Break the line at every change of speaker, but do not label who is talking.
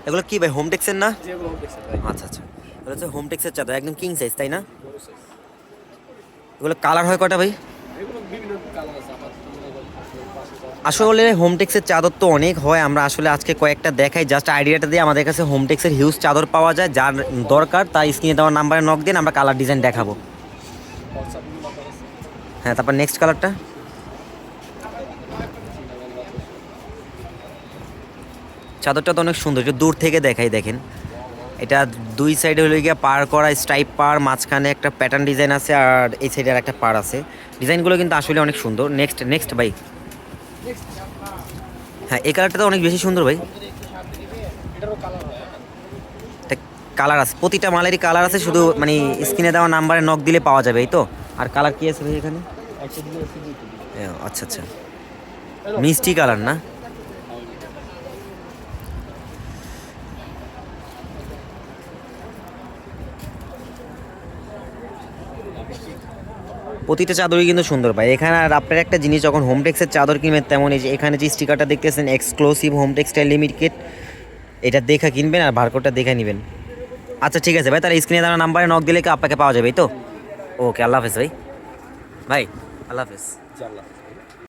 এগুলো কি ভাই, হোমটেক্সের না?
যেগুলো দেখছেন ভাই।
আচ্ছা আচ্ছা, এগুলো হচ্ছে হোমটেক্সের চাদর, একদম কিং সাইজ তাই না? এগুলো কালার হয় কয়টা ভাই?
এগুলো বিভিন্ন কালার আছে আমার মনে করেন পাশে
আসলে হোমটেক্সের চাদর তো অনেক হয়, আমরা আসলে আজকে কয়েকটা দেখাই, জাস্ট আইডিয়াটা দিয়ে। আমাদের কাছে হোমটেক্সের হিউজ চাদর পাওয়া যায়, যার দরকার তার স্ক্রিনে দেওয়ার নাম্বারে নক দিন, আমরা কালার ডিজাইন দেখাবো।
হোয়াটসঅ্যাপ নাম্বার আছে।
হ্যাঁ, তারপর নেক্সট কালারটা। চাদরটা তো অনেক সুন্দর, একটু দূর থেকে দেখাই, দেখেন। এটা দুই সাইডে হলো গিয়ে পার করা স্ট্রাইপ পার, মাঝখানে একটা প্যাটার্ন ডিজাইন আছে, আর এই সাইডে আর একটা পার আছে। ডিজাইনগুলো কিন্তু আসলে অনেক সুন্দর। নেক্সট নেক্সট ভাই। হ্যাঁ, এই কালারটা তো অনেক বেশি সুন্দর ভাই।
এটারও কালার হয়।
এটা কালার আছে, প্রতিটা মালেরই কালার আছে, শুধু মানে স্ক্রিনে দেওয়া নাম্বারে নক দিলে পাওয়া যাবে, এই তো। আর কালার কি আছে ভাই এখানে?
একটা দিলে আছে দুটো দিলে।
আচ্ছা আচ্ছা, মিষ্টি কালার না? প্রতিটা চাদরই কিন্তু সুন্দর ভাই এখানে। আর আপনার একটা জিনিস, যখন হোমটেক্সের চাদর কিনবেন, তেমন এই যে এখানে যে স্টিকারটা দেখতেছেন, এক্সক্লুসিভ হোম টেক্সটাইল লিমিটেড, এটা দেখা কিনবেন আর বারকোডটা দেখে নেবেন। আচ্ছা ঠিক আছে ভাই, তাহলে স্ক্রিনে দেওয়া নাম্বারে নক দিলে কি আপনাকে পাওয়া যাবে, এই তো? ওকে, আল্লাহ হাফেজ ভাই। ভাই, আল্লাহ হাফেজ।
জানলা